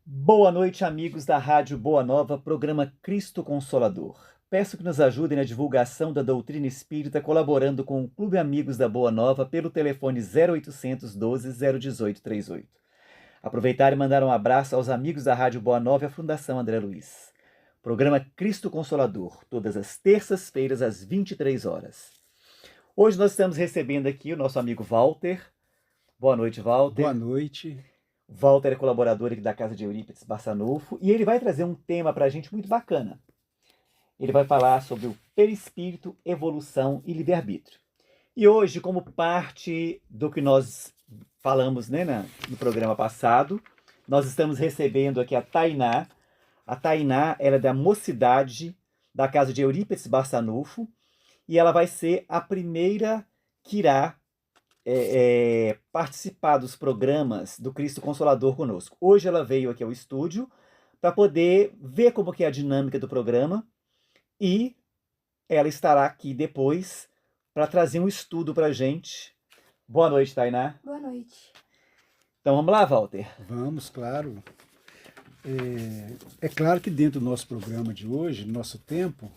Boa noite, amigos da Rádio Boa Nova, programa Cristo Consolador. Peço que nos ajudem na divulgação da doutrina espírita, colaborando com o Clube Amigos da Boa Nova pelo telefone 0800 12 018 38. Aproveitar e mandar um abraço aos amigos da Rádio Boa Nova e à Fundação André Luiz. Programa Cristo Consolador, todas as terças-feiras às 23 horas. Hoje nós estamos recebendo aqui o nosso amigo Walter. Boa noite, Walter. Boa noite. Walter é colaborador aqui da Casa de Eurípides Barçanufo e ele vai trazer um tema para a gente muito bacana. Ele vai falar sobre o perispírito, evolução e livre-arbítrio. E hoje, como parte do que nós falamos, no programa passado, nós estamos recebendo aqui a Tainá. A Tainá, ela é da Mocidade da Casa de Eurípides Barçanufo e ela vai ser a primeira que irá participar dos programas do Cristo Consolador conosco. Hoje ela veio aqui ao estúdio para poder ver como que é a dinâmica do programa e ela estará aqui depois para trazer um estudo para a gente. Boa noite, Tainá. Boa noite. Então vamos lá, Walter. Vamos, claro. É claro que dentro do nosso programa de hoje, nosso tempo,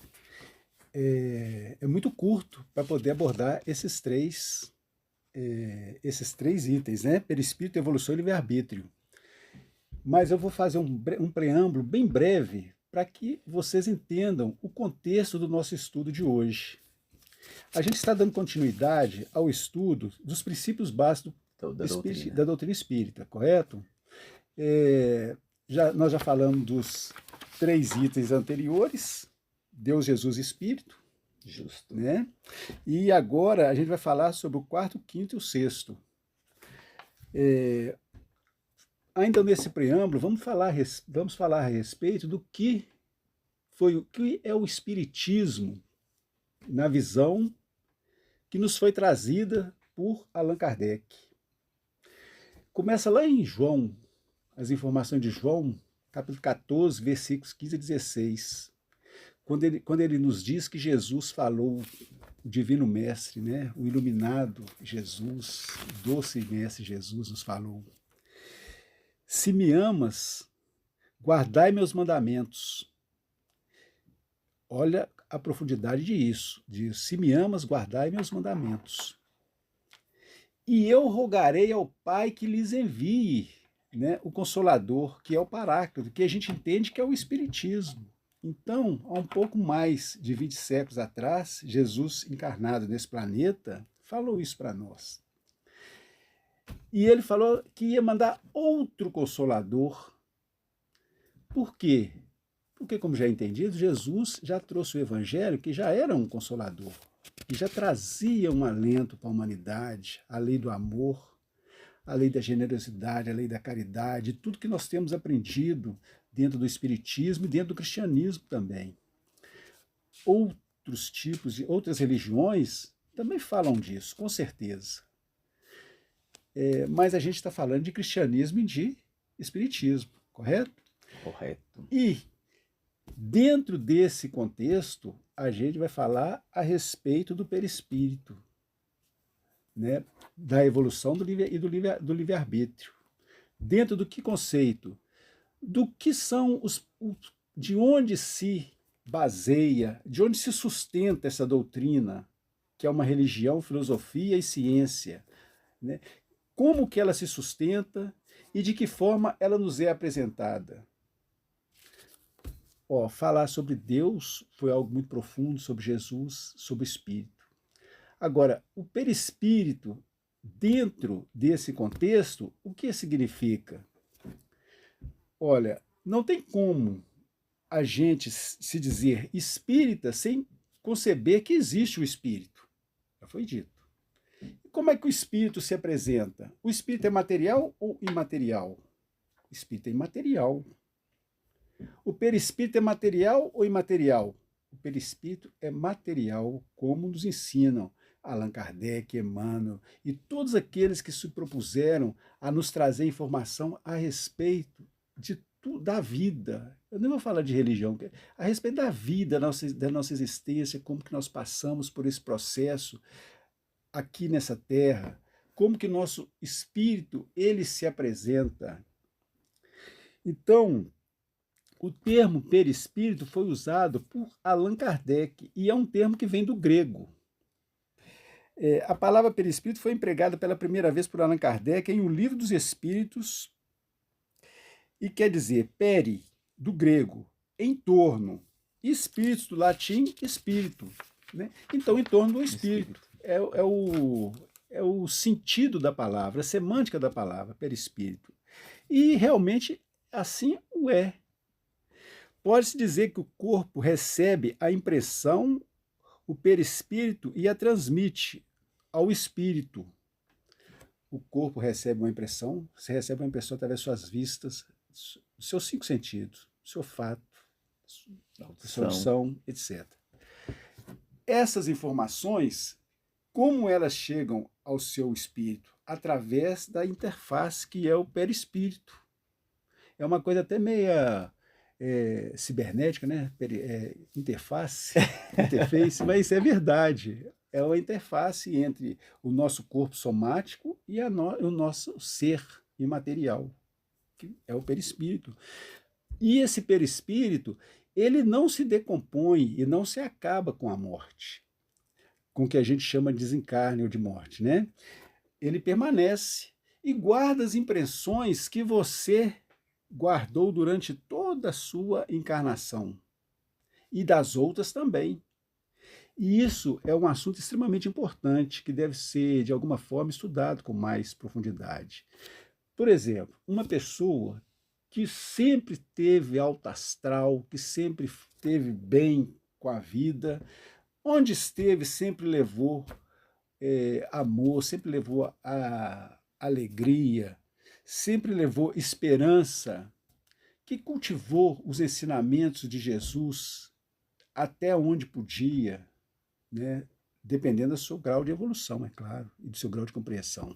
é muito curto para poder abordar esses três itens, né? Perispírito, evolução e livre-arbítrio. Mas eu vou fazer um preâmbulo bem breve para que vocês entendam o contexto do nosso estudo de hoje. A gente está dando continuidade ao estudo dos princípios básicos da doutrina espírita, correto? Nós já falamos dos 3 itens anteriores, Deus, Jesus e Espírito. Justo. Né? E agora a gente vai falar sobre o 4º, 5º e o 6º. Ainda nesse preâmbulo, vamos falar a respeito do que é o Espiritismo na visão que nos foi trazida por Allan Kardec. Começa lá em João, as informações de João, capítulo 14, versículos 15 a 16. Quando ele nos diz que Jesus falou, o Divino Mestre, né, o iluminado Jesus, o doce Mestre Jesus nos falou: se me amas, guardai meus mandamentos. Olha a profundidade disso. Diz: se me amas, guardai meus mandamentos. E eu rogarei ao Pai que lhes envie, né, o Consolador, que é o Paráclito, que a gente entende que é o Espiritismo. Então, há um pouco mais de 20 séculos atrás, Jesus, encarnado nesse planeta, falou isso para nós. E ele falou que ia mandar outro Consolador. Por quê? Porque, como já é entendido, Jesus já trouxe o Evangelho, que já era um Consolador, que já trazia um alento para a humanidade, a lei do amor, a lei da generosidade, a lei da caridade, tudo que nós temos aprendido dentro do Espiritismo e dentro do cristianismo também. Outros tipos, outras religiões também falam disso, com certeza. Mas a gente está falando de cristianismo e de espiritismo, correto? Correto. E dentro desse contexto, a gente vai falar a respeito do perispírito, né, da evolução do livre-arbítrio. Dentro do que conceito? Do que são de onde se baseia, de onde se sustenta essa doutrina, que é uma religião, filosofia e ciência, né? Como que ela se sustenta e de que forma ela nos é apresentada. Falar sobre Deus foi algo muito profundo, sobre Jesus, sobre o Espírito. Agora, o perispírito, dentro desse contexto, o que significa? Olha, não tem como a gente se dizer espírita sem conceber que existe o espírito. Já foi dito. Como é que o espírito se apresenta? O espírito é material ou imaterial? O espírito é imaterial. O perispírito é material ou imaterial? O perispírito é material, como nos ensinam Allan Kardec, Emmanuel e todos aqueles que se propuseram a nos trazer informação a respeito da vida. Eu não vou falar de religião, a respeito da vida, da nossa existência, como que nós passamos por esse processo aqui nessa terra, como que nosso espírito ele se apresenta. Então, o termo perispírito foi usado por Allan Kardec e é um termo que vem do grego. A palavra perispírito foi empregada pela primeira vez por Allan Kardec em O Livro dos Espíritos e quer dizer peri, do grego, em torno, espíritos do latim, espírito. Né? Então, em torno do espírito. É o sentido da palavra, a semântica da palavra, perispírito. E realmente assim o é. Pode-se dizer que o corpo recebe a impressão, o perispírito, e a transmite ao espírito. O corpo recebe uma impressão, você recebe uma impressão através das suas vistas, dos seus 5 sentidos, do seu olfato, da sua audição, etc. Essas informações, como elas chegam ao seu espírito? Através da interface que é o perispírito. É uma coisa até meia cibernética, né? Interface, mas é verdade. É uma interface entre o nosso corpo somático e o nosso ser imaterial, que é o perispírito. E esse perispírito, ele não se decompõe e não se acaba com a morte, com o que a gente chama de desencarne ou de morte, né? Ele permanece e guarda as impressões que você guardou durante toda a sua encarnação e das outras também. E isso é um assunto extremamente importante que deve ser, de alguma forma, estudado com mais profundidade. Por exemplo, uma pessoa que sempre teve alto astral, que sempre esteve bem com a vida, onde esteve sempre levou amor, sempre levou a alegria, sempre levou esperança, que cultivou os ensinamentos de Jesus até onde podia, né? Dependendo do seu grau de evolução, é claro, e do seu grau de compreensão.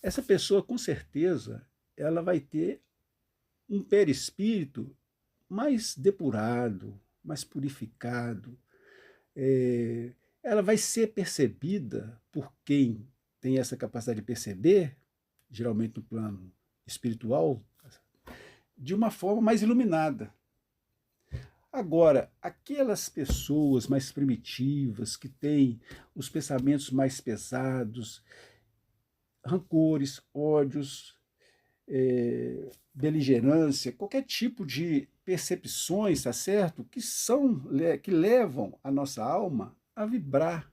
Essa pessoa, com certeza, ela vai ter um perispírito mais depurado, mais purificado. Ela vai ser percebida por quem tem essa capacidade de perceber, geralmente no plano espiritual, de uma forma mais iluminada. Agora, aquelas pessoas mais primitivas, que têm os pensamentos mais pesados, rancores, ódios, beligerância, qualquer tipo de percepções, tá certo? Que levam a nossa alma a vibrar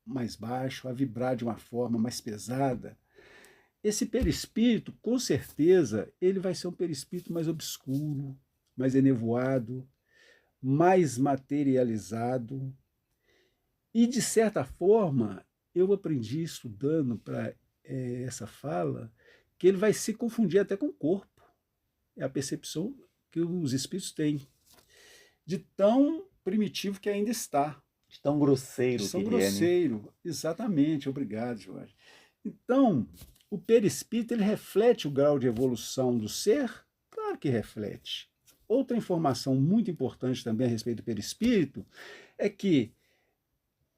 mais baixo, a vibrar de uma forma mais pesada. Esse perispírito, com certeza, ele vai ser um perispírito mais obscuro, mais enevoado, mais materializado. E, de certa forma, eu aprendi estudando para essa fala, que ele vai se confundir até com o corpo. É a percepção que os espíritos têm, de tão primitivo que ainda está. De tão grosseiro De tão que grosseiro, ele é, né? Exatamente, obrigado, Jorge. Então, o perispírito, ele reflete o grau de evolução do ser? Claro que reflete. Outra informação muito importante também a respeito do perispírito é que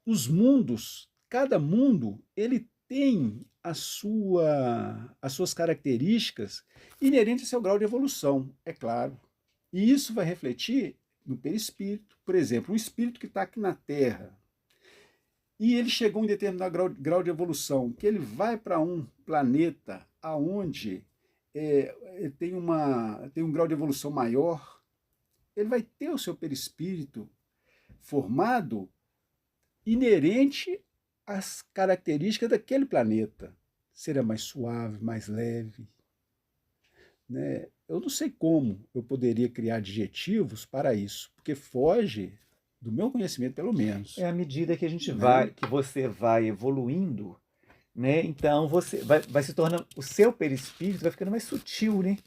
os mundos, cada mundo, ele tem as suas características inerentes ao seu grau de evolução, é claro. E isso vai refletir no perispírito. Por exemplo, um espírito que está aqui na Terra e ele chegou em determinado grau de evolução, que ele vai para um planeta aonde tem um grau de evolução maior, ele vai ter o seu perispírito formado inerente às características daquele planeta. Será mais suave, mais leve. Né? Eu não sei como eu poderia criar adjetivos para isso, porque foge do meu conhecimento, pelo menos. É à medida que a gente Né? que você vai evoluindo, né? Então você vai se tornando, o seu perispírito vai ficando mais sutil, né?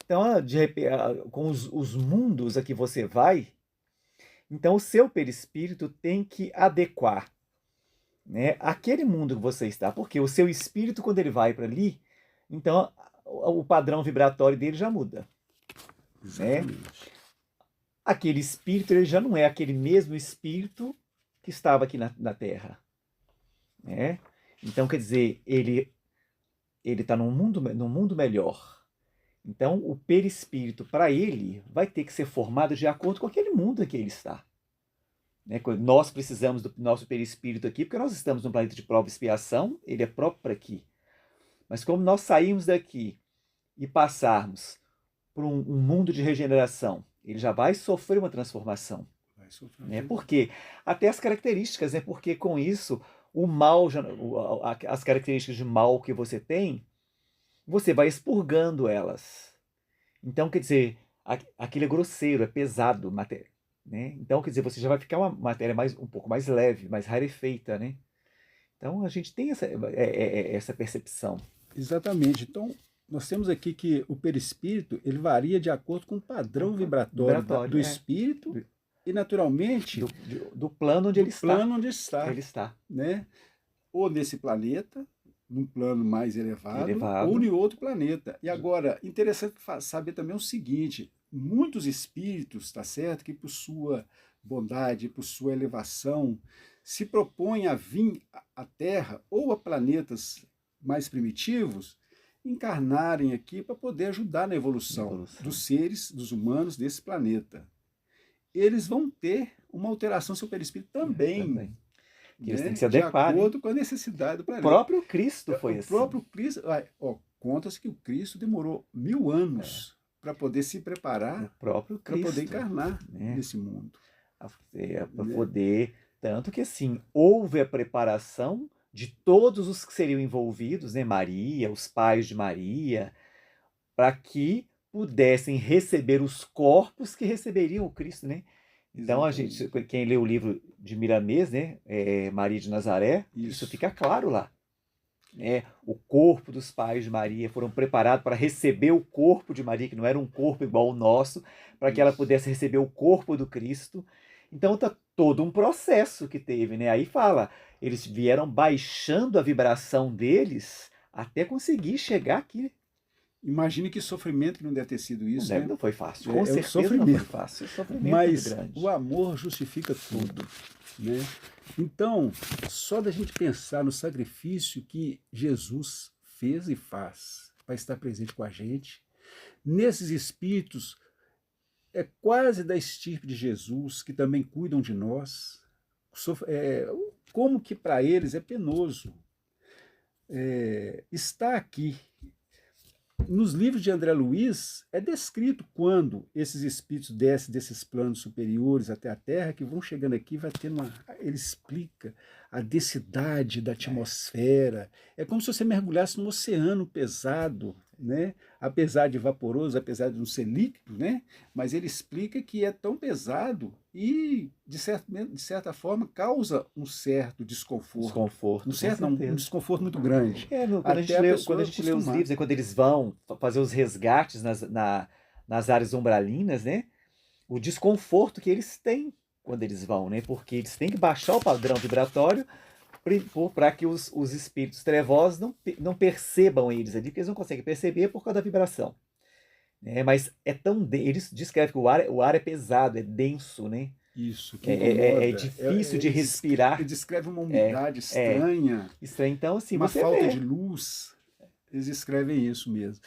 Então, de repente, com os mundos a que você vai, então o seu perispírito tem que adequar, né, aquele mundo que você está, porque o seu espírito, quando ele vai para ali, então o padrão vibratório dele já muda. Né? Aquele espírito, ele já não é aquele mesmo espírito que estava aqui na Terra. Né? Então, quer dizer, ele está num mundo melhor. Então, o perispírito, para ele, vai ter que ser formado de acordo com aquele mundo em que ele está. Né? Nós precisamos do nosso perispírito aqui, porque nós estamos num planeta de prova e expiação, ele é próprio para aqui. Mas como nós sairmos daqui e passarmos por um mundo de regeneração, ele já vai sofrer uma transformação. Vai sofrer. Né? Porque até as características, né? Porque com isso, o mal, as características de mal que você tem, você vai expurgando elas. Então, quer dizer, aquilo é grosseiro, é pesado, matéria. Né? Então, quer dizer, você já vai ficar uma matéria um pouco mais leve, mais rarefeita, né? Então, a gente tem essa percepção. Exatamente. Então, nós temos aqui que o perispírito, ele varia de acordo com o padrão vibratório do espírito e, naturalmente, do plano onde ele está. Plano onde está. Ele está. Né? Ou nesse planeta, num plano mais elevado, ou em outro planeta. E agora, interessante saber também o seguinte, muitos espíritos, tá certo, que por sua bondade, por sua elevação, se propõem a vir à Terra ou a planetas mais primitivos, encarnarem aqui para poder ajudar na evolução dos seres, dos humanos desse planeta. Eles vão ter uma alteração no seu perispírito também. Que eles têm que se adequar. De acordo com a necessidade do planeta. O próprio Cristo foi assim. O próprio Cristo, conta-se que o Cristo demorou 1000 anos para poder se preparar para poder encarnar nesse mundo. Para poder, tanto que assim, houve a preparação de todos os que seriam envolvidos, né? Maria, os pais de Maria, para que pudessem receber os corpos que receberiam o Cristo, né? Então, quem lê o livro de Miramês, né, Maria de Nazaré, isso fica claro lá. O corpo dos pais de Maria foram preparados para receber o corpo de Maria, que não era um corpo igual ao nosso, para que ela pudesse receber o corpo do Cristo. Então, está todo um processo que teve, né? Aí fala, eles vieram baixando a vibração deles até conseguir chegar aqui. Imagine que sofrimento que não deve ter sido isso, não foi fácil. Com certeza não foi fácil. Mas o amor justifica tudo. Né? Então, só da gente pensar no sacrifício que Jesus fez e faz para estar presente com a gente, nesses espíritos quase da estirpe de Jesus, que também cuidam de nós, como que para eles é penoso estar aqui. Nos livros de André Luiz, é descrito quando esses espíritos descem desses planos superiores até a Terra, que vão chegando aqui, vai tendo ele explica a densidade da atmosfera. É como se você mergulhasse num oceano pesado, né? Apesar de vaporoso, apesar de não ser líquido, né? Mas ele explica que é tão pesado e, de certa forma, causa um certo desconforto. Um desconforto muito grande. Quando a gente lê os livros, quando eles vão fazer os resgates nas áreas umbralinas, né? O desconforto que eles têm quando eles vão, né? Porque eles têm que baixar o padrão vibratório para que os espíritos trevosos não percebam eles ali, porque eles não conseguem perceber por causa da vibração. Mas eles descrevem que o ar é pesado, é denso, né? Isso, que é difícil de respirar. Ele descreve uma umidade estranha. Então, assim, uma falta de luz. Eles escrevem isso mesmo.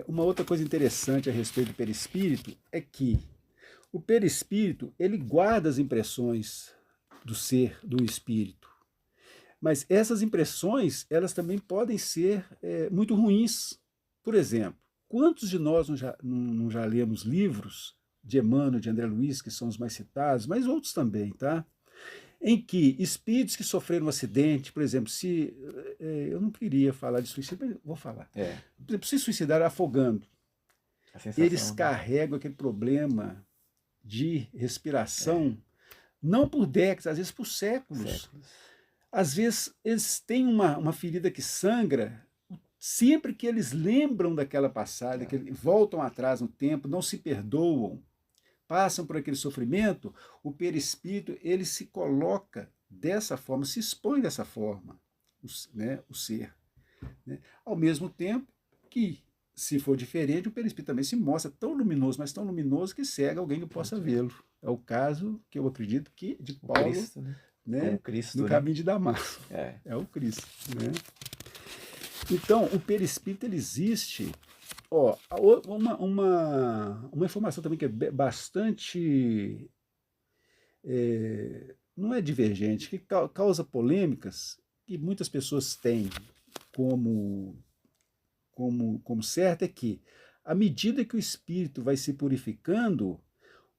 Uma outra coisa interessante a respeito do perispírito é que o perispírito, ele guarda as impressões do ser, do espírito. Mas essas impressões, elas também podem ser muito ruins. Por exemplo, quantos de nós não já lemos livros de Emmanuel, de André Luiz, que são os mais citados, mas outros também, tá? Em que espíritos que sofreram um acidente, por exemplo, eu não queria falar de suicídio, mas vou falar. Por exemplo, se suicidaram afogando, eles carregam aquele problema de respiração, não por décadas, às vezes por séculos. Às vezes eles têm uma ferida que sangra, sempre que eles lembram daquela passagem, que voltam atrás no tempo, não se perdoam, passam por aquele sofrimento, o perispírito ele se coloca dessa forma, se expõe dessa forma, o ser. Né? Ao mesmo tempo que, se for diferente, o perispírito também se mostra tão luminoso, mas tão luminoso que cega alguém que possa vê-lo. É o caso que eu acredito que de Paulo, Cristo, né? Cristo, no caminho de Damasco. É o Cristo. Né? Então, o perispírito ele existe Ó, uma informação também que é bastante, não é divergente, que causa polêmicas, que muitas pessoas têm como, como certo, é que, à medida que o espírito vai se purificando,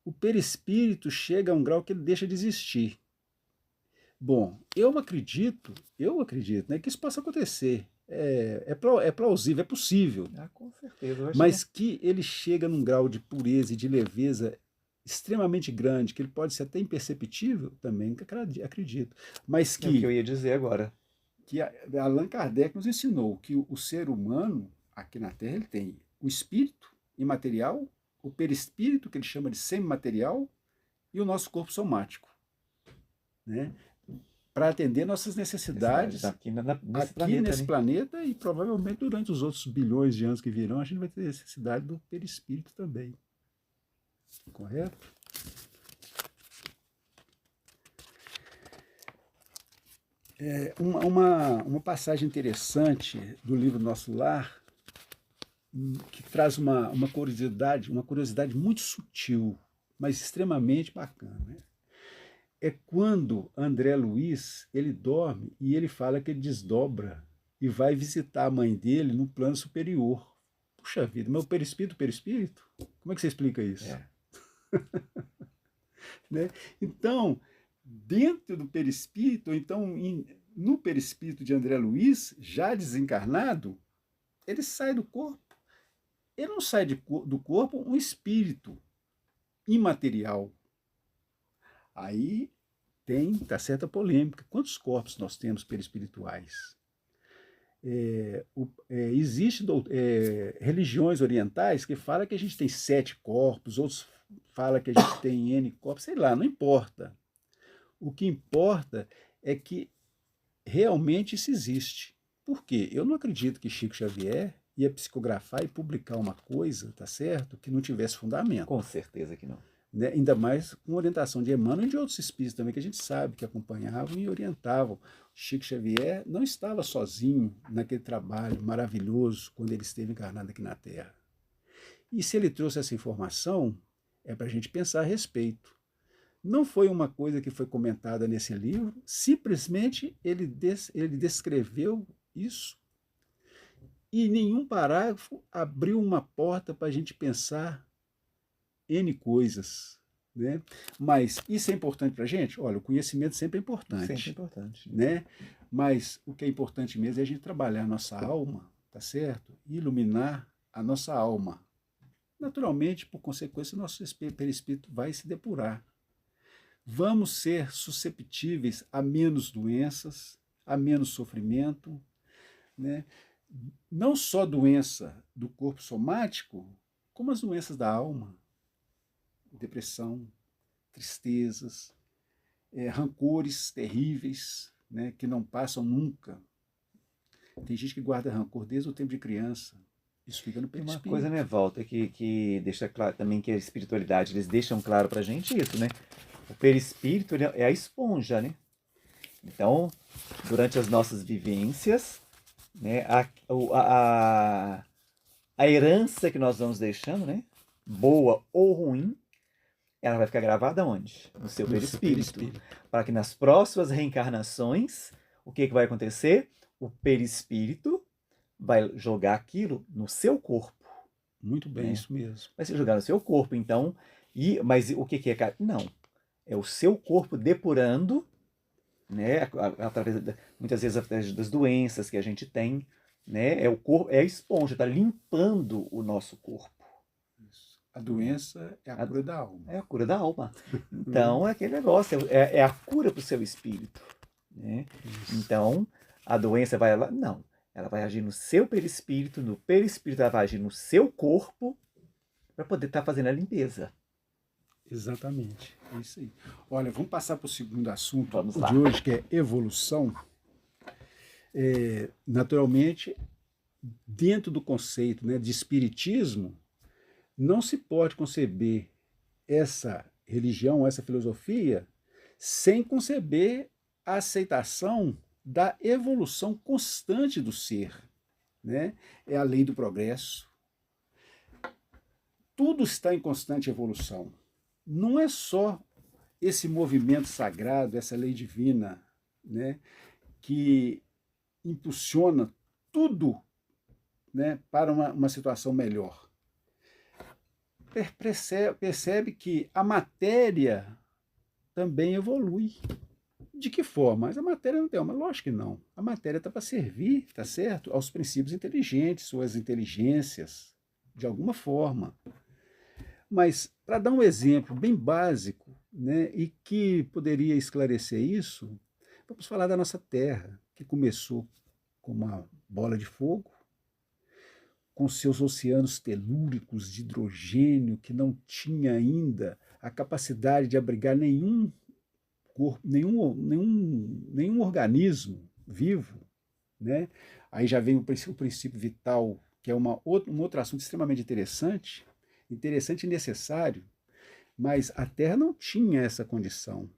o perispírito chega a um grau que ele deixa de existir. Bom, eu acredito, né, que isso possa acontecer. É plausível, é possível, Ah, com certeza. Eu acho que mas que ele chega num grau de pureza e de leveza extremamente grande, que ele pode ser até imperceptível, também acredito. Mas é o que eu ia dizer agora. que Allan Kardec nos ensinou que o ser humano, aqui na Terra, ele tem o espírito imaterial, o perispírito, que ele chama de semimaterial, e o nosso corpo somático, né? Para atender nossas Necessidades necessidades nesse aqui planeta, nesse né? planeta e provavelmente durante os outros bilhões de anos que virão, a gente vai ter necessidade do perispírito também. Correto? Uma passagem interessante do livro Nosso Lar, que traz uma curiosidade muito sutil, mas extremamente bacana, né? É quando André Luiz ele dorme e ele fala que ele desdobra e vai visitar a mãe dele no plano superior. Puxa vida, meu perispírito, perispírito? Como é que você explica isso? É. Né? Então, dentro do perispírito, ou então no perispírito de André Luiz, já desencarnado, ele sai do corpo. Ele não sai do corpo um espírito imaterial. Aí tá certa polêmica. Quantos corpos nós temos perispirituais? Existem religiões orientais que falam que a gente tem 7 corpos, outros falam que a gente tem N corpos, sei lá, não importa. O que importa é que realmente isso existe. Por quê? Eu não acredito que Chico Xavier ia psicografar e publicar uma coisa, tá certo, que não tivesse fundamento. Com certeza que não. Né? Ainda mais com orientação de Emmanuel e de outros espíritos também, que a gente sabe que acompanhavam e orientavam. Chico Xavier não estava sozinho naquele trabalho maravilhoso quando ele esteve encarnado aqui na Terra. E se ele trouxe essa informação, é para a gente pensar a respeito. Não foi uma coisa que foi comentada nesse livro, simplesmente ele descreveu isso e em nenhum parágrafo abriu uma porta para a gente pensar N coisas. Né? Mas isso é importante para a gente? Olha, o conhecimento sempre é importante. Sempre importante. Né? Mas o que é importante mesmo é a gente trabalhar a nossa alma, tá certo? E iluminar a nossa alma. Naturalmente, por consequência, o nosso perispírito vai se depurar. Vamos ser susceptíveis a menos doenças, a menos sofrimento, né? Não só doença do corpo somático, como as doenças da alma, depressão, tristezas, rancores terríveis, né, que não passam nunca. Tem gente que guarda rancor desde o tempo de criança. Isso fica no perispírito. Uma coisa, né, Walter, que deixa claro também que a espiritualidade, eles deixam claro pra gente isso, né? O perispírito é a esponja, né? Então, durante as nossas vivências, né, a herança que nós vamos deixando, né, boa ou ruim, ela vai ficar gravada onde? No seu perispírito. Para que nas próximas reencarnações, o que vai acontecer? O perispírito vai jogar aquilo no seu corpo. Muito bem, né? isso mesmo. Vai ser jogar no seu corpo, então. Mas o que é? Não. É o seu corpo depurando, né? Através muitas vezes através das doenças que a gente tem, né? É o corpo, é a esponja, está limpando o nosso corpo. Isso. A doença é a cura da alma. É a cura da alma. Então é aquele negócio, é a cura para o seu espírito. Né? Então, a doença vai lá? Não. Ela vai agir no seu perispírito, no perispírito ela vai agir no seu corpo para poder estar fazendo a limpeza. Exatamente, é isso aí. Olha, vamos passar para o segundo assunto Vamos lá. de hoje, que é evolução. Naturalmente, dentro do conceito, né, de espiritismo, não se pode conceber essa religião, essa filosofia, sem conceber a aceitação da evolução constante do ser. Né? É a lei do progresso, tudo está em constante evolução. Não é só esse movimento sagrado, essa lei divina, né, que impulsiona tudo, né, para uma situação melhor. Percebe que a matéria também evolui. De que forma? Mas a matéria não tem uma. Lógico que não. A matéria está para servir, tá certo? Aos princípios inteligentes, suas inteligências, de alguma forma. Mas, para dar um exemplo bem básico, né, e que poderia esclarecer isso, vamos falar da nossa Terra, que começou como uma bola de fogo, com seus oceanos telúricos de hidrogênio, que não tinha ainda a capacidade de abrigar nenhum corpo, nenhum organismo vivo, né? Aí já vem o princípio vital, que é um outro assunto extremamente interessante e necessário, mas a Terra não tinha essa condição.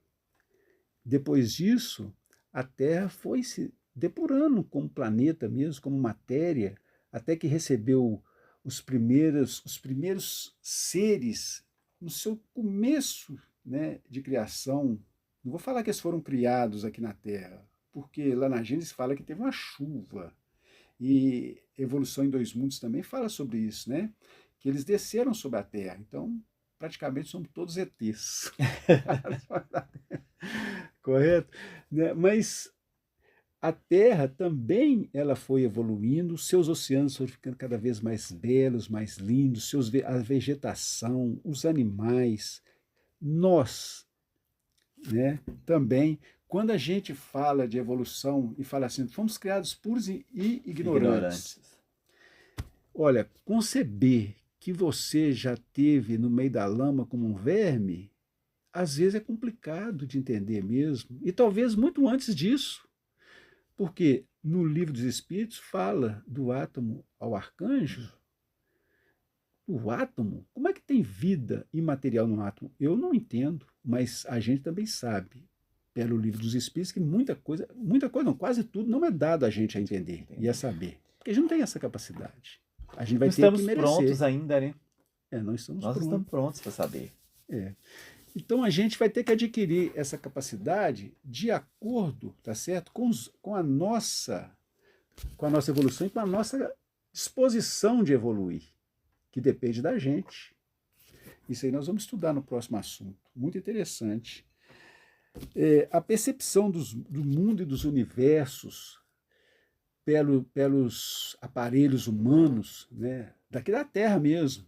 Depois disso, a Terra foi se depurando como planeta mesmo, como matéria, até que recebeu os primeiros seres no seu começo, né, de criação. Não vou falar que eles foram criados aqui na Terra, porque lá na Gênesis fala que teve uma chuva. E Evolução em Dois Mundos também fala sobre isso, né? Que eles desceram sobre a Terra. Então, praticamente somos todos ETs. Correto? Né? Mas a Terra também ela foi evoluindo, seus oceanos foram ficando cada vez mais belos, mais lindos, a vegetação, os animais, nós, né, também. Quando a gente fala de evolução e fala assim, fomos criados puros e ignorantes. Olha, conceber que você já teve no meio da lama como um verme, às vezes é complicado de entender mesmo. E talvez muito antes disso. Porque no Livro dos Espíritos fala do átomo ao arcanjo. O átomo? Como é que tem vida imaterial no átomo? Eu não entendo, mas a gente também sabe, pelo Livro dos Espíritos, que muita coisa não, quase tudo não é dado a gente a entender e a saber. Porque a gente não tem essa capacidade. A gente vai Não ter que estamos merecer. prontos ainda, né? Nós estamos Nós prontos. estamos prontos para saber. Então a gente vai ter que adquirir essa capacidade de acordo, tá certo, com a nossa evolução e com a nossa disposição de evoluir, que depende da gente. Isso aí nós vamos estudar no próximo assunto. Muito interessante. A percepção do mundo e dos universos pelos aparelhos humanos, né, daqui da Terra mesmo,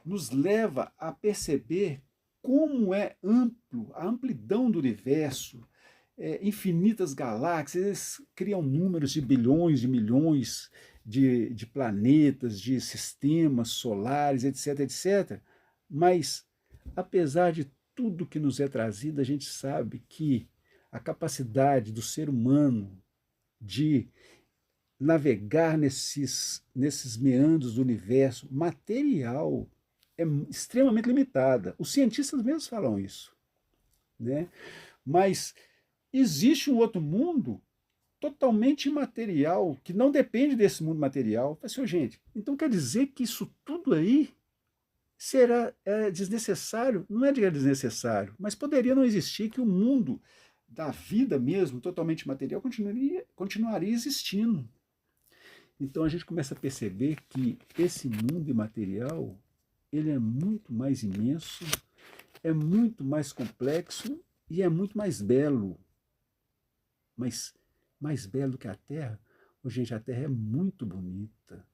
nos leva a perceber como é amplo, a amplidão do universo, infinitas galáxias, eles criam números de bilhões, de milhões de planetas, de sistemas solares, etc, etc. Mas, apesar de tudo que nos é trazido, a gente sabe que a capacidade do ser humano de navegar nesses meandros do universo material é extremamente limitada. Os cientistas mesmos falam isso, né? Mas existe um outro mundo totalmente imaterial, que não depende desse mundo material. Eu falei assim, gente, então quer dizer que isso tudo aí será desnecessário? Não é desnecessário, mas poderia não existir, que o mundo da vida mesmo, totalmente material, continuaria existindo. Então a gente começa a perceber que esse mundo imaterial ele é muito mais imenso, é muito mais complexo e é muito mais belo. Mas mais belo que a Terra? Oh, gente, a Terra é muito bonita.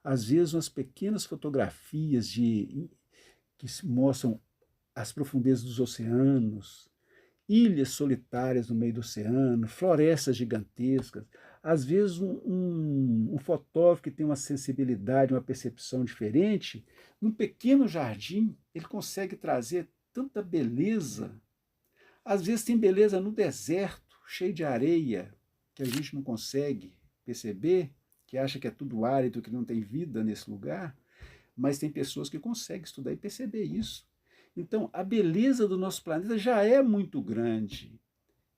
Às vezes umas pequenas fotografias que mostram as profundezas dos oceanos, ilhas solitárias no meio do oceano, florestas gigantescas. Às vezes um fotógrafo que tem uma sensibilidade, uma percepção diferente, num pequeno jardim, ele consegue trazer tanta beleza. Às vezes tem beleza no deserto, cheio de areia, que a gente não consegue perceber, que acha que é tudo árido, que não tem vida nesse lugar, mas tem pessoas que conseguem estudar e perceber isso. Então, a beleza do nosso planeta já é muito grande.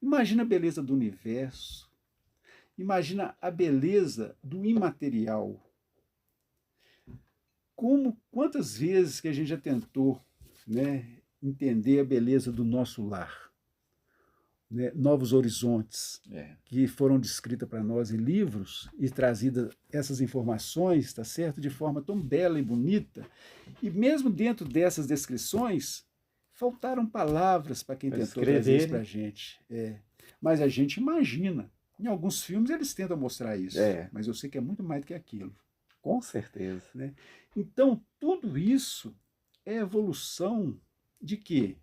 Imagina a beleza do universo. Imagina a beleza do imaterial. Quantas vezes que a gente já tentou, né, entender a beleza do nosso lar, né, novos horizontes que foram descritas para nós em livros e trazidas essas informações, tá certo, de forma tão bela e bonita, e mesmo dentro dessas descrições faltaram palavras para quem tentou trazer isso para a gente. Mas a gente imagina. Em alguns filmes eles tentam mostrar isso, mas eu sei que é muito mais do que aquilo. Com certeza. Né? Então, tudo isso é evolução de quê?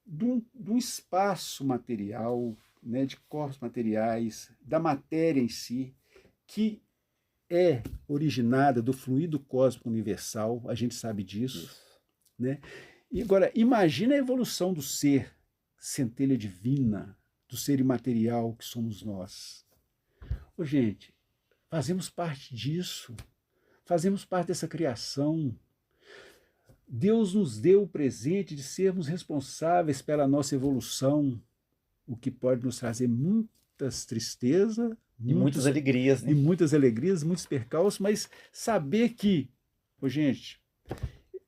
De um espaço material, né, de corpos materiais, da matéria em si, que é originada do fluido cósmico universal, a gente sabe disso. Né? E agora, imagina a evolução do ser, centelha divina, do ser imaterial que somos nós. Ô, gente, fazemos parte disso, fazemos parte dessa criação. Deus nos deu o presente de sermos responsáveis pela nossa evolução, o que pode nos trazer muitas tristezas, e muitas alegrias, né? E muitas alegrias, muitos percalços, mas saber que, ô, gente,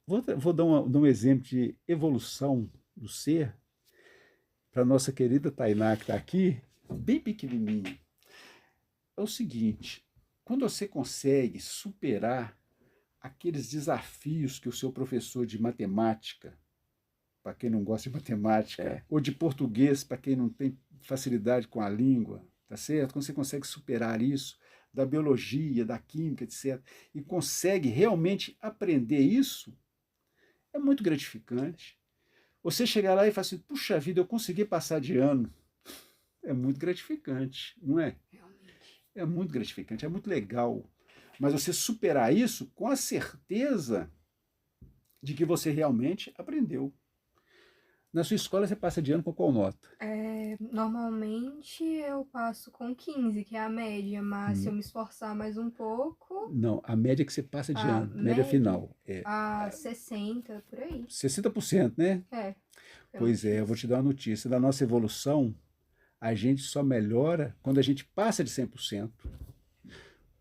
vou dar um exemplo de evolução do ser para a nossa querida Tainá, que está aqui, bem pequenininha. É o seguinte, quando você consegue superar aqueles desafios que o seu professor de matemática, para quem não gosta de matemática, ou de português, para quem não tem facilidade com a língua, tá certo? Quando você consegue superar isso, da biologia, da química, etc., e consegue realmente aprender isso, é muito gratificante. Você chegar lá e falar assim, puxa vida, eu consegui passar de ano. É muito gratificante, não é? É muito gratificante, é muito legal. Mas você superar isso com a certeza de que você realmente aprendeu. Na sua escola você passa de ano com qual nota? Normalmente eu passo com 15, que é a média, mas se eu me esforçar mais um pouco... Não, a média que você passa de ano, média final. 60, por aí. 60%, né? Pois é, eu vou te dar uma notícia. Da nossa evolução, a gente só melhora quando a gente passa de 100%.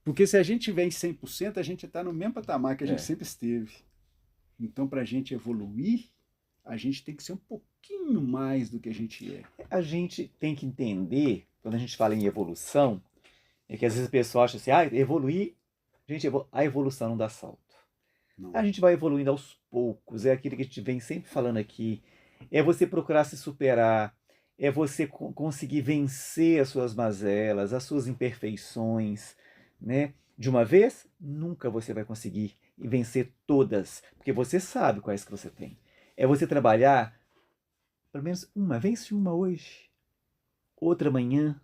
Porque se a gente tiver em 100%, a gente está no mesmo patamar que a gente sempre esteve. Então, para a gente evoluir, a gente tem que ser um pouquinho mais do que a gente é. A gente tem que entender, quando a gente fala em evolução, é que às vezes o pessoal acha assim, evoluir, gente, a evolução não dá salto. Não. A gente vai evoluindo aos poucos, é aquilo que a gente vem sempre falando aqui, é você procurar se superar, é você conseguir vencer as suas mazelas, as suas imperfeições, né? De uma vez, nunca você vai conseguir vencer todas, porque você sabe quais que você tem. É você trabalhar, pelo menos vence uma hoje, outra amanhã.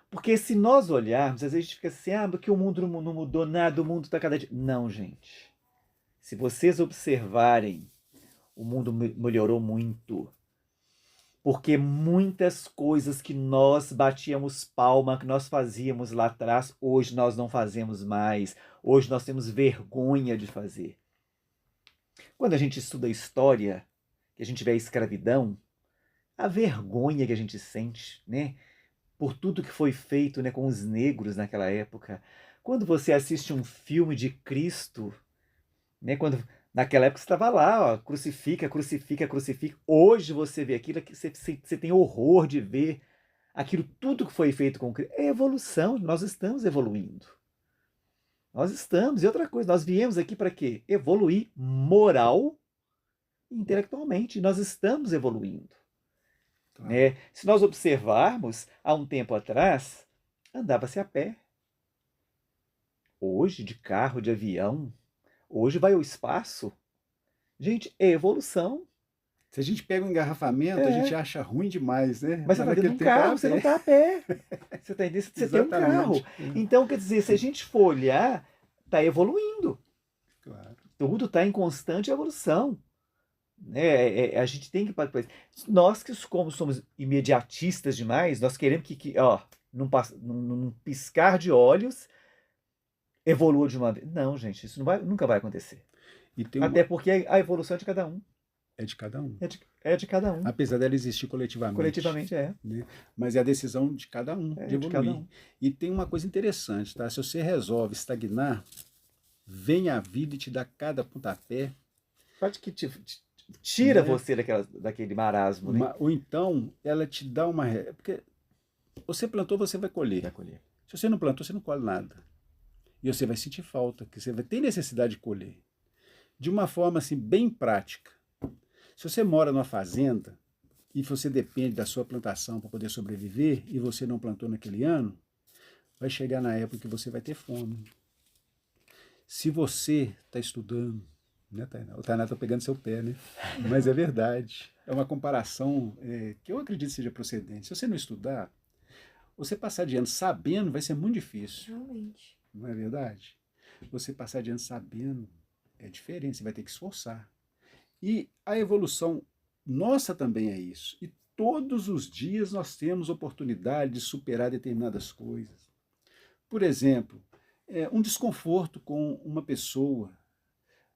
Porque se nós olharmos, às vezes a gente fica assim, porque o mundo não mudou nada, o mundo está cada dia... Não, gente. Se vocês observarem, o mundo melhorou muito. Porque muitas coisas que nós batíamos palma, que nós fazíamos lá atrás, hoje nós não fazemos mais. Hoje nós temos vergonha de fazer. Quando a gente estuda história, que a gente vê a escravidão, a vergonha que a gente sente, né? Por tudo que foi feito, né, com os negros naquela época. Quando você assiste um filme de Cristo, né, naquela época você estava lá, ó, crucifica, crucifica, crucifica. Hoje você vê aquilo, que você tem horror de ver aquilo tudo que foi feito com Cristo. É evolução, nós estamos evoluindo. Nós estamos. E outra coisa, nós viemos aqui para quê? Evoluir moral e intelectualmente. Nós estamos evoluindo. Né? Se nós observarmos, há um tempo atrás, andava-se a pé. Hoje, de carro, de avião. Hoje vai ao espaço. Gente, é evolução. Se a gente pega um engarrafamento, a gente acha ruim demais, né? Mas você está dentro de um carro, você não está a pé. Você está entendendo? Você tem um carro. Então, quer dizer, se a gente for olhar, está evoluindo. Claro. Tudo está em constante evolução. A gente tem que... Nós que como somos imediatistas demais, nós queremos que num piscar de olhos, evolua de uma vez. Não, gente, isso nunca vai acontecer. Até porque a evolução é de cada um. É de cada um. É de cada um. Apesar dela existir coletivamente. Coletivamente né? Mas é a decisão de cada um de evoluir. De cada um. E tem uma coisa interessante, tá? Se você resolve estagnar, vem a vida e te dá cada pontapé. Pode que tira Né? você daquele marasmo, né? Ou então ela te dá uma... Porque você plantou, você vai colher. Vai colher. Se você não plantou, você não colhe nada. E você vai sentir falta, que você vai ter necessidade de colher. De uma forma assim, bem prática. Se você mora numa fazenda e você depende da sua plantação para poder sobreviver e você não plantou naquele ano, vai chegar na época que você vai ter fome. Se você está estudando, né, Tainá? O Tainá está pegando seu pé, né? Mas é verdade. É uma comparação que eu acredito seja procedente. Se você não estudar, você passar de ano sabendo vai ser muito difícil. Realmente. Não é verdade? Você passar de ano sabendo é diferente, você vai ter que esforçar. E a evolução nossa também é isso. E todos os dias nós temos oportunidade de superar determinadas coisas. Por exemplo, um desconforto com uma pessoa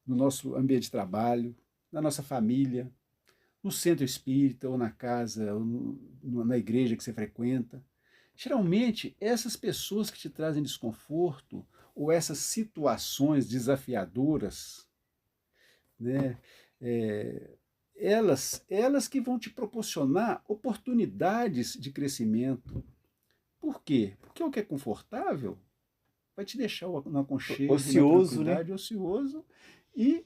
no nosso ambiente de trabalho, na nossa família, no centro espírita, ou na casa, ou na igreja que você frequenta. Geralmente, essas pessoas que te trazem desconforto, ou essas situações desafiadoras, né, elas que vão te proporcionar oportunidades de crescimento. Por quê? Porque o que é confortável vai te deixar no aconchego, ocioso, na tranquilidade, né? ocioso, e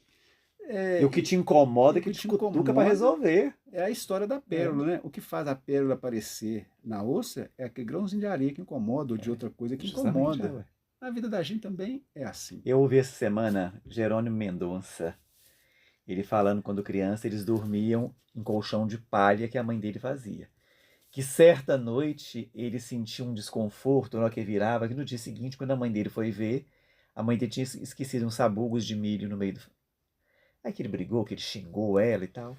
E o que te incomoda e é o que que te te cutuca incomoda para resolver. é a história da pérola, né? O que faz a pérola aparecer na ostra é aquele grãozinho de areia que incomoda, ou de outra coisa que Justamente, incomoda. ué. A vida da gente também é assim. Eu ouvi essa semana Jerônimo Mendonça, ele falando quando criança eles dormiam em colchão de palha que a mãe dele fazia. Que certa noite ele sentiu um desconforto na hora que virava, que no dia seguinte, quando a mãe dele foi ver, a mãe dele tinha esquecido uns sabugos de milho no meio do... Aí que ele brigou, que ele xingou ela e tal.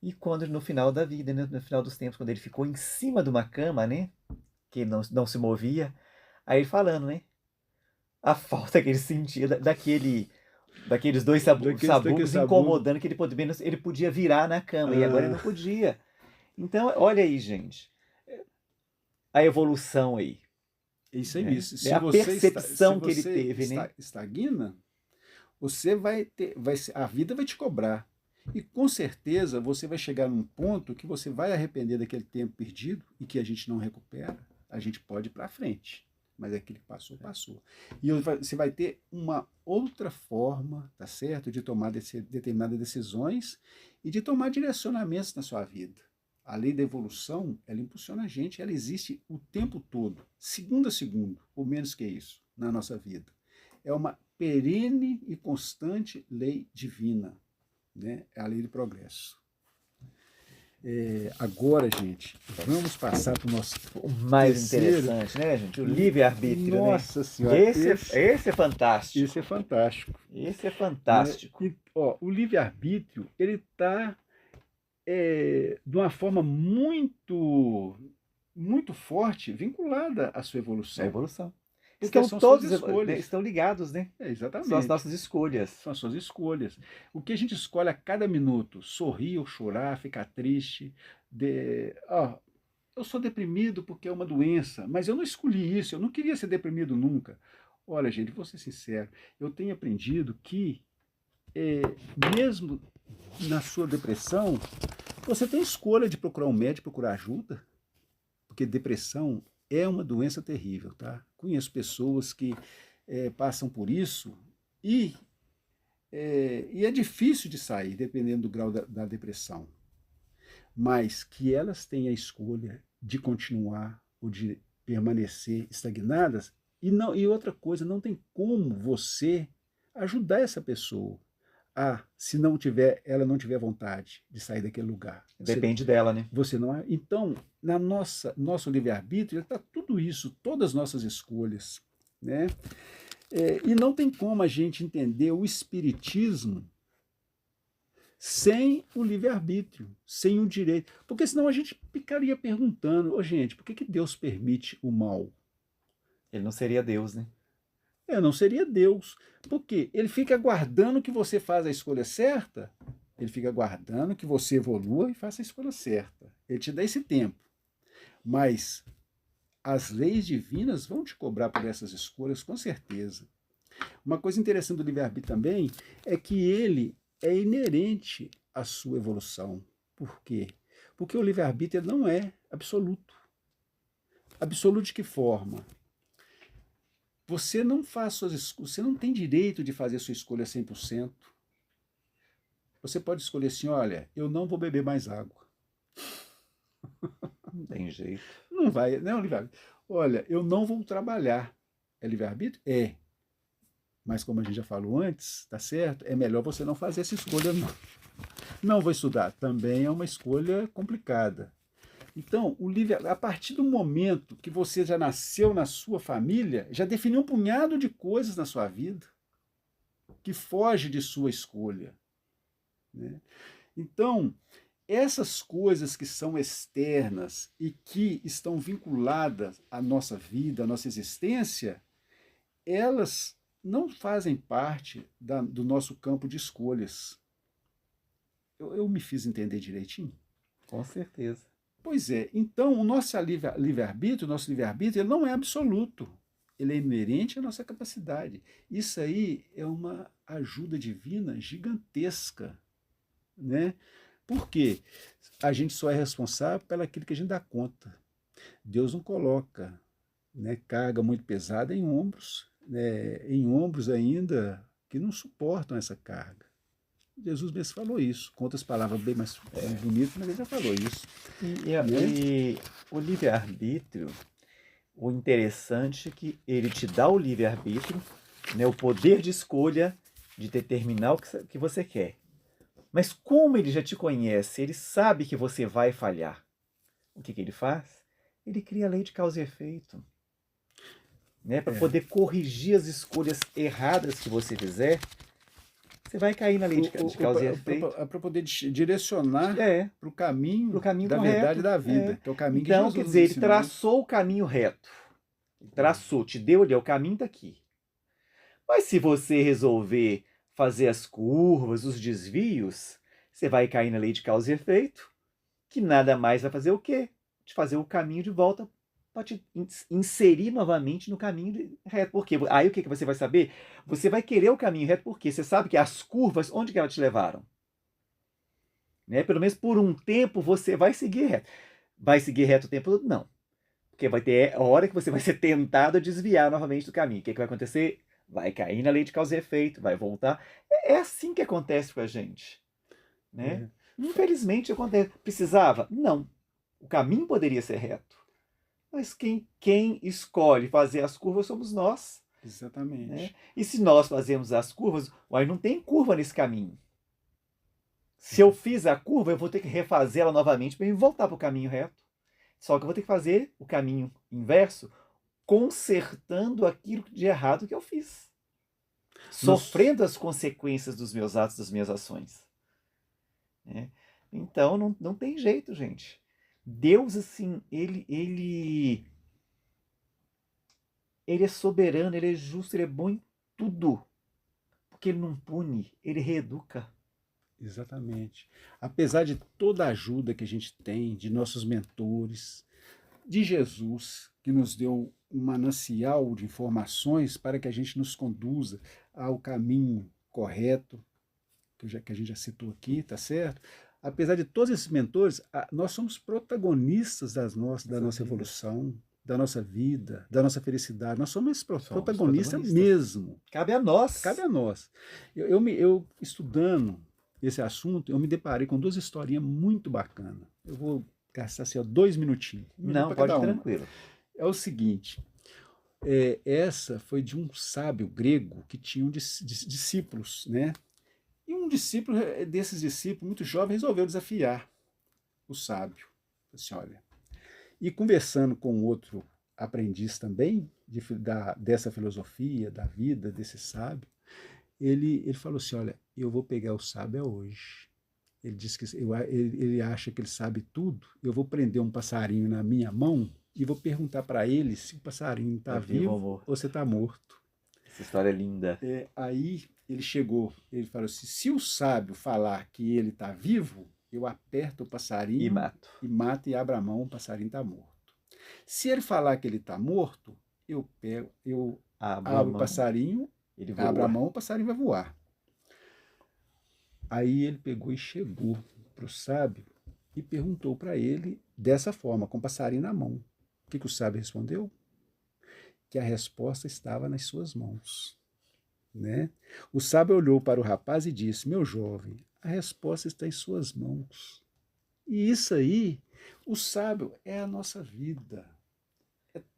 E quando no final da vida, né, no final dos tempos, quando ele ficou em cima de uma cama, né, que ele não se movia, aí ele falando, né, a falta que ele sentia daqueles dois Daquele sabugos sabugo. incomodando que ele podia virar na cama, e agora ele não podia. Então, olha aí, gente, a evolução aí, É isso aí né? mesmo. A percepção que ele teve, né? Estagna, você vai ter, a vida vai te cobrar. E com certeza você vai chegar num ponto que você vai arrepender daquele tempo perdido e que a gente não recupera. A gente pode ir para frente, mas aquele que passou, passou. E você vai ter uma outra forma, tá certo, de tomar determinadas decisões e de tomar direcionamentos na sua vida. A lei da evolução, ela impulsiona a gente, ela existe o tempo todo, segundo a segundo, ou menos que isso, na nossa vida. É uma perene e constante lei divina, né? É a lei do progresso. Agora, gente, vamos passar para o nosso O mais terceiro. interessante, né, gente? O livre-arbítrio, né? Nossa Senhora, Esse é fantástico. esse é fantástico. Esse é fantástico. Né? O livre-arbítrio, ele está de uma forma muito, muito forte, vinculada à sua evolução. É a evolução. Porque Estão são todos suas escolhas. estão ligados, né? Exatamente. São as nossas escolhas. São as suas escolhas. O que a gente escolhe a cada minuto, sorrir ou chorar, ficar triste, eu sou deprimido porque é uma doença, mas eu não escolhi isso, eu não queria ser deprimido nunca. Olha, gente, vou ser sincero, eu tenho aprendido que, mesmo na sua depressão, você tem escolha de procurar um médico, procurar ajuda, porque depressão é uma doença terrível, tá? Conheço pessoas que passam por isso e é difícil de sair, dependendo do grau da depressão. Mas que elas têm a escolha de continuar ou de permanecer estagnadas. E outra coisa, não tem como você ajudar essa pessoa se ela não tiver vontade de sair daquele lugar. Depende dela, né? Você não. Então, nosso livre-arbítrio está tudo isso, todas as nossas escolhas, né? E não tem como a gente entender o espiritismo sem o livre-arbítrio, sem o direito. Porque senão a gente ficaria perguntando, gente, por que Deus permite o mal? Ele não seria Deus, né? Não seria Deus. Porque ele fica aguardando que você faça a escolha certa, ele fica aguardando que você evolua e faça a escolha certa. Ele te dá esse tempo. Mas as leis divinas vão te cobrar por essas escolhas, com certeza. Uma coisa interessante do livre-arbítrio também é que ele é inerente à sua evolução. Por quê? Porque o livre-arbítrio ele não é absoluto. Absoluto de que forma? Você não faz suas escolhas, você não tem direito de fazer sua escolha 100%. Você pode escolher assim, olha, eu não vou beber mais água. Não tem jeito. Não vai, não é um livre-arbítrio. Olha, eu não vou trabalhar. É livre-arbítrio? É. Mas como a gente já falou antes, tá certo? É melhor você não fazer essa escolha, não. Não vou estudar. Também é uma escolha complicada. Então, o livre, a partir do momento que você já nasceu na sua família, já definiu um punhado de coisas na sua vida que foge de sua escolha, né? Então, essas coisas que são externas e que estão vinculadas à nossa vida, à nossa existência, elas não fazem parte do nosso campo de escolhas. Eu me fiz entender direitinho? Com certeza. Pois é, então o nosso livre-arbítrio, ele não é absoluto. Ele é inerente à nossa capacidade. Isso aí é uma ajuda divina gigantesca, né? Por quê? A gente só é responsável pelaquilo que a gente dá conta. Deus não coloca, né, carga muito pesada em ombros, né, em ombros ainda que não suportam essa carga. Jesus mesmo falou isso, com outras palavras bem mais bonitas, mas ele já falou isso. E o livre-arbítrio, o interessante é que ele te dá o livre-arbítrio, né, o poder de escolha de determinar o que você quer. Mas como ele já te conhece, ele sabe que você vai falhar. O que ele faz? Ele cria a lei de causa e efeito, né, para poder corrigir as escolhas erradas que você fizer. Você vai cair na lei de causa e efeito. Para poder direcionar para o caminho da correto, verdade da vida, que é o caminho que Jesus quer dizer, ele ensinou. traçou o caminho reto. Ele traçou, te deu ali, o caminho está aqui. Mas se você resolver fazer as curvas, os desvios, você vai cair na lei de causa e efeito, que nada mais vai fazer o quê? Te fazer o caminho de volta para te inserir novamente no caminho reto. Por quê? Aí o que você vai saber? Você vai querer o caminho reto porque você sabe que as curvas, onde que elas te levaram? Né? Pelo menos por um tempo você vai seguir reto. Vai seguir reto o tempo todo? Não. Porque vai ter a hora que você vai ser tentado a desviar novamente do caminho. O que vai acontecer? Vai cair na lei de causa e efeito, vai voltar. É assim que acontece com a gente, né? Infelizmente acontece. Precisava? Não. O caminho poderia ser reto. Mas quem escolhe fazer as curvas somos nós. Exatamente. Né? E se nós fazemos as curvas, não tem curva nesse caminho. Se eu fiz a curva, eu vou ter que refazer ela novamente para voltar para o caminho reto. Só que eu vou ter que fazer o caminho inverso, consertando aquilo de errado que eu fiz. Sofrendo as consequências dos meus atos, das minhas ações. Né? Então, não tem jeito, gente. Deus, assim, ele é soberano, ele é justo, ele é bom em tudo. Porque ele não pune, ele reeduca. Exatamente. Apesar de toda a ajuda que a gente tem, de nossos mentores, de Jesus, que nos deu um manancial de informações para que a gente nos conduza ao caminho correto, que a gente já citou aqui, tá certo? Apesar de todos esses mentores, nós somos protagonistas da nossa evolução, da nossa vida, da nossa felicidade. Nós somos protagonistas mesmo. Cabe a nós. Cabe a nós. Eu estudando esse assunto, eu me deparei com duas historinhas muito bacanas. Eu vou gastar assim, 2 minutinhos. Não, pode ir tranquilo. É o seguinte, essa foi de um sábio grego que tinha discípulos, né? E um discípulo desses discípulos, muito jovem, resolveu desafiar o sábio. Assim, olha, e conversando com outro aprendiz também, dessa filosofia, da vida, desse sábio, ele falou assim, olha, eu vou pegar o sábio hoje. Ele diz que ele acha que ele sabe tudo, eu vou prender um passarinho na minha mão e vou perguntar para ele se o passarinho está vivo ou se está morto. Essa história é linda. Aí ele chegou, ele falou assim, se o sábio falar que ele está vivo, eu aperto o passarinho e mato e abro a mão, o passarinho está morto. Se ele falar que ele está morto, eu abro o passarinho Ele Abra a voa. mão, o passarinho vai voar. Aí ele pegou e chegou para o sábio e perguntou para ele dessa forma, com o passarinho na mão. O que o sábio respondeu? Que a resposta estava nas suas mãos. Né? O sábio olhou para o rapaz e disse: meu jovem, a resposta está em suas mãos. E isso aí, o sábio é a nossa vida.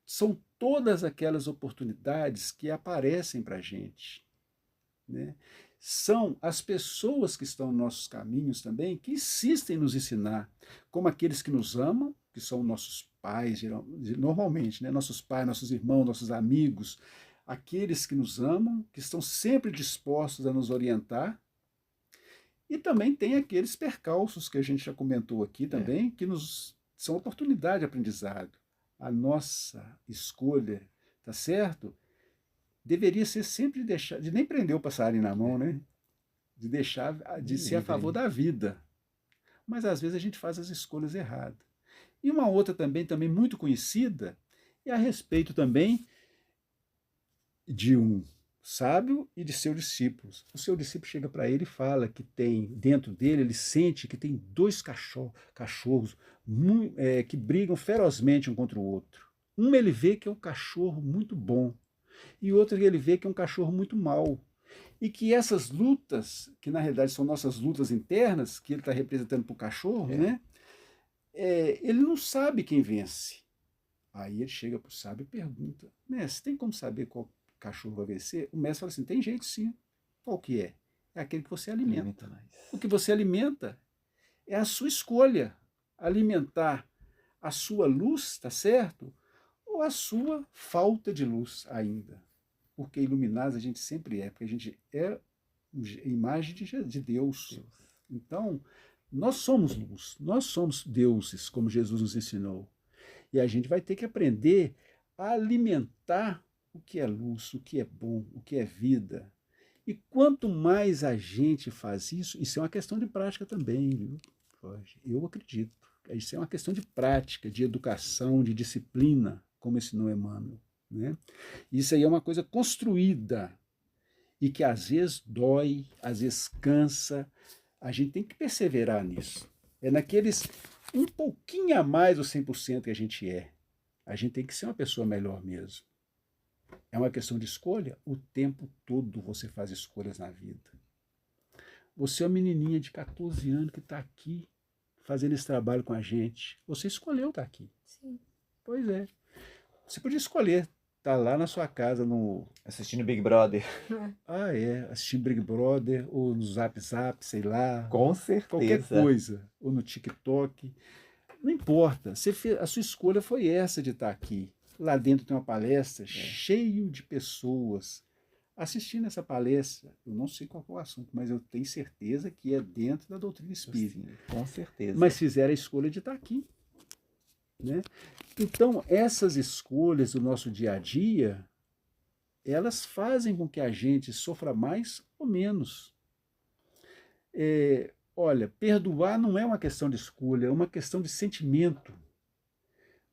São todas aquelas oportunidades que aparecem para a gente. Né? São as pessoas que estão nos nossos caminhos também, que insistem em nos ensinar, como aqueles que nos amam, que são nossos pais, normalmente, né? Nossos pais, nossos irmãos, nossos amigos, aqueles que nos amam, que estão sempre dispostos a nos orientar, e também tem aqueles percalços que a gente já comentou aqui também, que são oportunidade de aprendizado. A nossa escolha, tá certo? Deveria ser sempre de nem prender o passarinho na mão, né? De ser a favor da vida. Mas às vezes a gente faz as escolhas erradas. E uma outra também muito conhecida, é a respeito também de um sábio e de seus discípulos. O seu discípulo chega para ele e fala que tem dentro dele, ele sente que tem dois cachorros que brigam ferozmente um contra o outro. Um ele vê que é um cachorro muito bom, e outro ele vê que é um cachorro muito mau. E que essas lutas, que na realidade são nossas lutas internas, que ele está representando para o cachorro, né? Ele não sabe quem vence. Aí ele chega para o sábio e pergunta: mestre, tem como saber qual cachorro vai vencer? O mestre fala assim: tem jeito sim. Qual que é? É aquele que você alimenta. O que você alimenta é a sua escolha. Alimentar a sua luz, tá certo? Ou a sua falta de luz ainda. Porque iluminados a gente sempre é, porque a gente é imagem de Deus. Então, nós somos luz, nós somos deuses, como Jesus nos ensinou. E a gente vai ter que aprender a alimentar o que é luz, o que é bom, o que é vida. E quanto mais a gente faz isso, isso é uma questão de prática também, viu? Eu acredito. Isso é uma questão de prática, de educação, de disciplina, como ensinou Emmanuel. Né? Isso aí é uma coisa construída e que às vezes dói, às vezes cansa. A gente tem que perseverar nisso. É naqueles um pouquinho a mais do 100% que a gente é. A gente tem que ser uma pessoa melhor mesmo. É uma questão de escolha. O tempo todo você faz escolhas na vida. Você é uma menininha de 14 anos que está aqui fazendo esse trabalho com a gente. Você escolheu estar aqui. Sim. Pois é. Você podia escolher estar lá na sua casa assistindo Big Brother. Assistindo Big Brother, ou no Zap Zap, sei lá. Com certeza. Qualquer coisa. Ou no TikTok. Não importa. A sua escolha foi essa de estar aqui. Lá dentro tem uma palestra cheio de pessoas assistindo essa palestra. Eu não sei qual é o assunto, mas eu tenho certeza que é dentro da doutrina espírita. Sim, com certeza. Mas fizeram a escolha de estar aqui. Né? Então, essas escolhas do nosso dia a dia, elas fazem com que a gente sofra mais ou menos. Olha, perdoar não é uma questão de escolha, é uma questão de sentimento.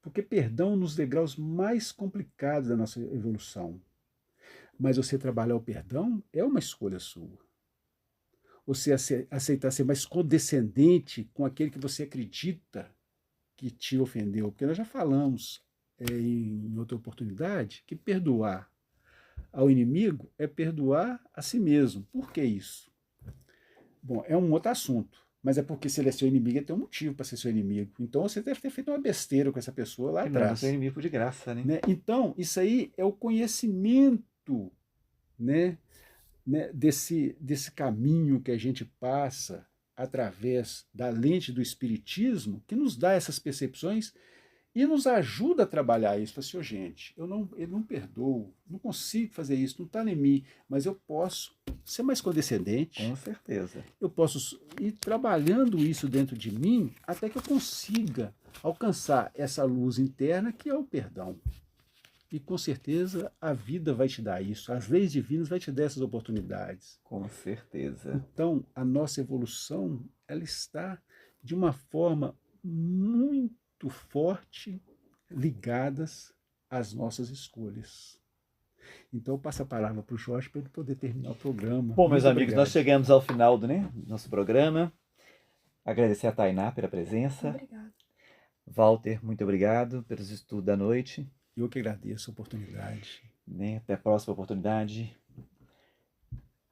Porque perdão nos degraus mais complicados da nossa evolução. Mas você trabalhar o perdão é uma escolha sua. Você aceitar ser mais condescendente com aquele que você acredita que te ofendeu. Porque nós já falamos em outra oportunidade que perdoar ao inimigo é perdoar a si mesmo. Por que isso? Bom, é um outro assunto. Mas é porque se ele é seu inimigo, ele tem um motivo para ser seu inimigo. Então você deve ter feito uma besteira com essa pessoa lá atrás. Não é seu inimigo de graça, né? Então, isso aí é o conhecimento, né, desse caminho que a gente passa através da lente do espiritismo, que nos dá essas percepções e nos ajuda a trabalhar isso. Assim, gente, eu não perdoo, não consigo fazer isso, não está em mim, mas eu posso ser mais condescendente. Com certeza. Eu posso ir trabalhando isso dentro de mim até que eu consiga alcançar essa luz interna que é o perdão. E com certeza a vida vai te dar isso, as leis divinas vai te dar essas oportunidades. Com certeza. Então, a nossa evolução, ela está de uma forma muito forte ligadas às nossas escolhas. Então eu passo a palavra para o Jorge para ele poder terminar o programa. Bom, meus Muito amigos, obrigado. nós chegamos ao final do nosso programa. Agradecer a Tainá pela presença. Obrigada. Walter, muito obrigado pelos estudos da noite. Eu que agradeço a oportunidade. Até a próxima oportunidade.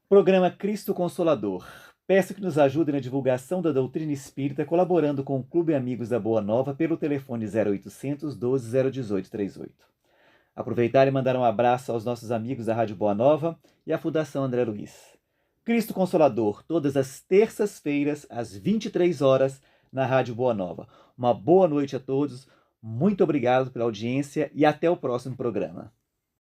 Programa Cristo Consolador. Peço que nos ajude na divulgação da doutrina espírita, colaborando com o Clube Amigos da Boa Nova pelo telefone 0800 12 018 38. Aproveitar e mandar um abraço aos nossos amigos da Rádio Boa Nova e à Fundação André Luiz. Cristo Consolador, todas as terças-feiras, às 23 horas, na Rádio Boa Nova. Uma boa noite a todos, muito obrigado pela audiência e até o próximo programa.